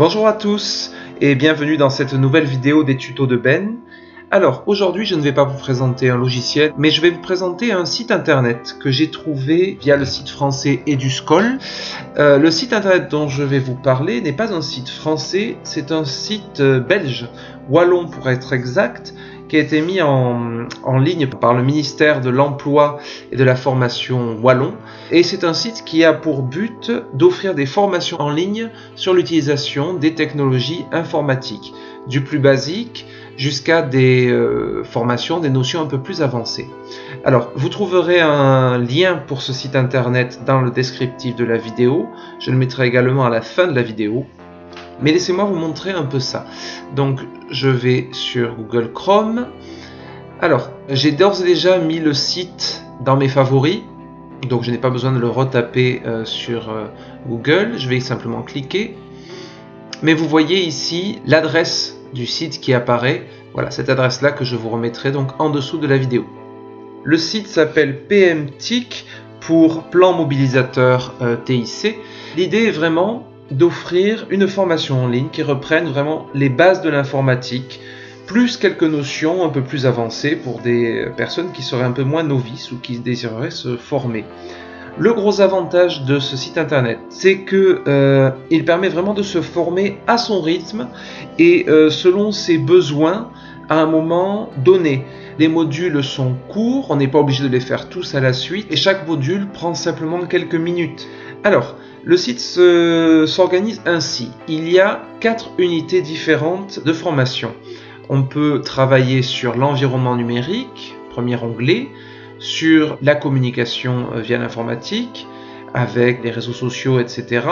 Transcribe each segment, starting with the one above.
Bonjour à tous et bienvenue dans cette nouvelle vidéo des tutos de Ben. Alors aujourd'hui je ne vais pas vous présenter un logiciel mais je vais vous présenter un site internet que j'ai trouvé via le site français EduScol. Le site internet dont je vais vous parler n'est pas un site français, c'est un site belge, wallon pour être exact, qui a été mis en ligne par le ministère de l'Emploi et de la Formation wallon. Et c'est un site qui a pour but d'offrir des formations en ligne sur l'utilisation des technologies informatiques, du plus basique jusqu'à des formations, des notions un peu plus avancées. Alors, vous trouverez un lien pour ce site internet dans le descriptif de la vidéo. Je le mettrai également à la fin de la vidéo. Mais laissez-moi vous montrer un peu ça. Donc, je vais sur Google Chrome. Alors, j'ai d'ores et déjà mis le site dans mes favoris. Donc, je n'ai pas besoin de le retaper sur Google. Je vais simplement cliquer. Mais vous voyez ici l'adresse du site qui apparaît. Voilà, cette adresse-là que je vous remettrai donc en dessous de la vidéo. Le site s'appelle PMTIC pour Plan Mobilisateur TIC. L'idée est vraiment d'offrir une formation en ligne qui reprenne vraiment les bases de l'informatique, plus quelques notions un peu plus avancées pour des personnes qui seraient un peu moins novices ou qui désireraient se former. Le gros avantage de ce site internet, c'est que il permet vraiment de se former à son rythme et selon ses besoins à un moment donné. Les modules sont courts, on n'est pas obligé de les faire tous à la suite et chaque module prend simplement quelques minutes. Alors, le site s'organise ainsi. Il y a 4 unités différentes de formation. On peut travailler sur l'environnement numérique, premier onglet, sur la communication via l'informatique, avec les réseaux sociaux, etc.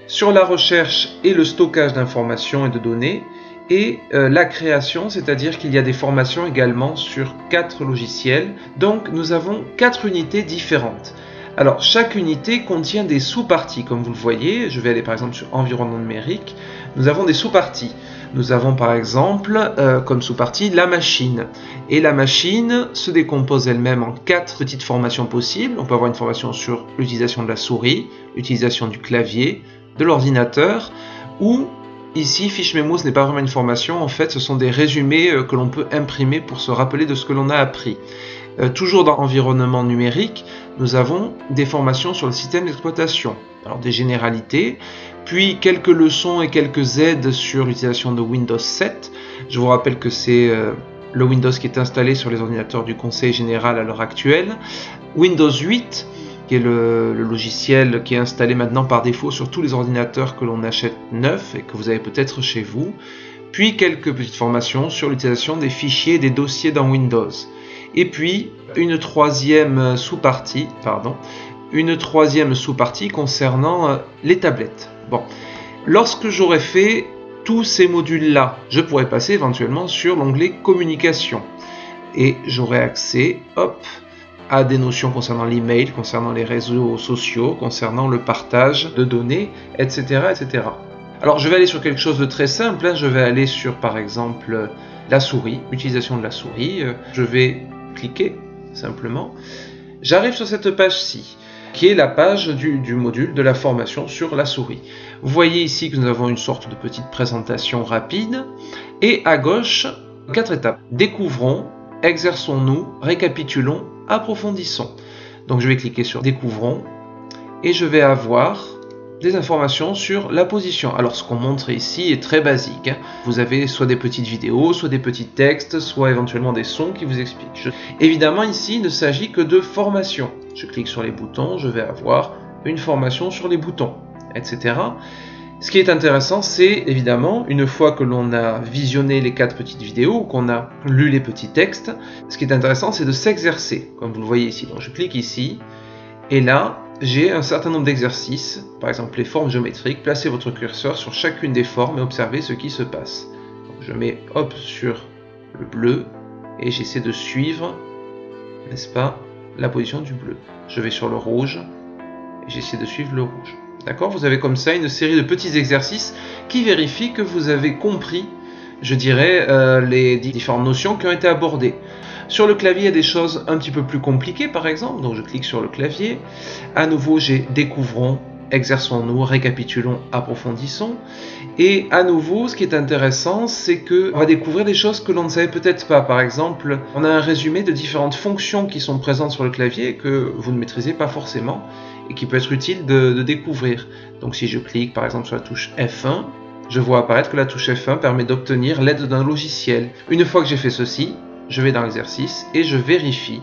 Sur la recherche et le stockage d'informations et de données, et la création, c'est-à-dire qu'il y a des formations également sur 4 logiciels. Donc nous avons 4 unités différentes. Alors, chaque unité contient des sous-parties, comme vous le voyez. Je vais aller par exemple sur environnement numérique. Nous avons des sous-parties. Nous avons par exemple comme sous-partie la machine. Et la machine se décompose elle-même en 4 petites formations possibles. On peut avoir une formation sur l'utilisation de la souris, l'utilisation du clavier, de l'ordinateur, ou ici, fiche mémo, ce n'est pas vraiment une formation. En fait, ce sont des résumés que l'on peut imprimer pour se rappeler de ce que l'on a appris. Toujours dans environnement numérique, nous avons des formations sur le système d'exploitation, alors des généralités, puis quelques leçons et quelques aides sur l'utilisation de Windows 7. Je vous rappelle que c'est le Windows qui est installé sur les ordinateurs du Conseil général à l'heure actuelle. Windows 8, qui est le logiciel qui est installé maintenant par défaut sur tous les ordinateurs que l'on achète neufs et que vous avez peut-être chez vous. Puis quelques petites formations sur l'utilisation des fichiers et des dossiers dans Windows. Et puis une troisième sous-partie concernant les tablettes. Bon, lorsque j'aurai fait tous ces modules-là, je pourrais passer éventuellement sur l'onglet communication et j'aurai accès, à des notions concernant l'email, concernant les réseaux sociaux, concernant le partage de données, etc., etc. Alors je vais aller sur quelque chose de très simple. Je vais aller sur par exemple la souris, l'utilisation de la souris. Je vais cliquer simplement. J'arrive sur cette page-ci, qui est la page du module de la formation sur la souris. Vous voyez ici que nous avons une sorte de petite présentation rapide. Et à gauche, 4 étapes. Découvrons, exerçons-nous, récapitulons, approfondissons. Donc je vais cliquer sur Découvrons et je vais avoir des informations sur la position. Alors ce qu'on montre ici est très basique. Vous avez soit des petites vidéos, soit des petits textes, soit éventuellement des sons qui vous expliquent. Évidemment ici il ne s'agit que de formation. Je clique sur les boutons, je vais avoir une formation sur les boutons, etc. Ce qui est intéressant, c'est évidemment, une fois que l'on a visionné les 4 petites vidéos, qu'on a lu les petits textes, ce qui est intéressant, c'est de s'exercer, comme vous le voyez ici. Donc je clique ici, et là, j'ai un certain nombre d'exercices, par exemple les formes géométriques. Placez votre curseur sur chacune des formes et observez ce qui se passe. Donc je mets sur le bleu, et j'essaie de suivre, n'est-ce pas, la position du bleu. Je vais sur le rouge, et j'essaie de suivre le rouge. D'accord ? Vous avez comme ça une série de petits exercices qui vérifient que vous avez compris, je dirais, les différentes notions qui ont été abordées. Sur le clavier, il y a des choses un petit peu plus compliquées, par exemple. Donc je clique sur le clavier. À nouveau, j'ai Découvrons, exerçons-nous, récapitulons, approfondissons. Et à nouveau, ce qui est intéressant, c'est qu'on va découvrir des choses que l'on ne savait peut-être pas. Par exemple, on a un résumé de différentes fonctions qui sont présentes sur le clavier et que vous ne maîtrisez pas forcément et qui peut être utile de découvrir. Donc si je clique par exemple sur la touche F1, je vois apparaître que la touche F1 permet d'obtenir l'aide d'un logiciel. Une fois que j'ai fait ceci, je vais dans l'exercice et je vérifie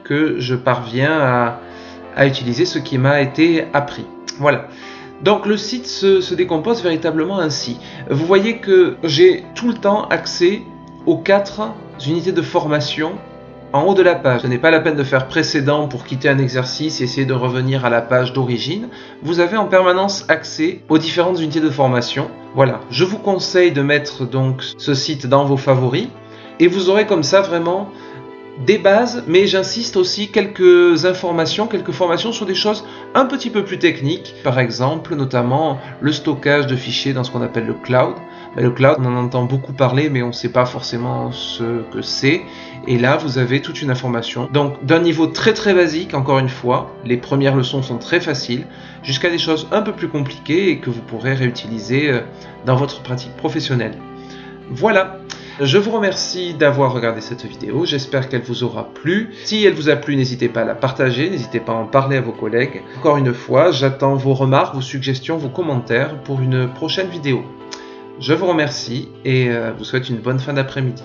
que je parviens à utiliser ce qui m'a été appris. Voilà. Donc le site se décompose véritablement ainsi. Vous voyez que j'ai tout le temps accès aux 4 unités de formation en haut de la page. Ce n'est pas la peine de faire précédent pour quitter un exercice et essayer de revenir à la page d'origine. Vous avez en permanence accès aux différentes unités de formation. Voilà, je vous conseille de mettre donc ce site dans vos favoris et vous aurez comme ça vraiment des bases, mais j'insiste aussi quelques formations sur des choses un petit peu plus techniques. Par exemple, notamment le stockage de fichiers dans ce qu'on appelle le cloud. Le cloud, on en entend beaucoup parler, mais on ne sait pas forcément ce que c'est. Et là, vous avez toute une information. Donc, d'un niveau très très basique, encore une fois, les premières leçons sont très faciles, jusqu'à des choses un peu plus compliquées et que vous pourrez réutiliser dans votre pratique professionnelle. Voilà. Je vous remercie d'avoir regardé cette vidéo, j'espère qu'elle vous aura plu. Si elle vous a plu, n'hésitez pas à la partager, n'hésitez pas à en parler à vos collègues. Encore une fois, j'attends vos remarques, vos suggestions, vos commentaires pour une prochaine vidéo. Je vous remercie et vous souhaite une bonne fin d'après-midi.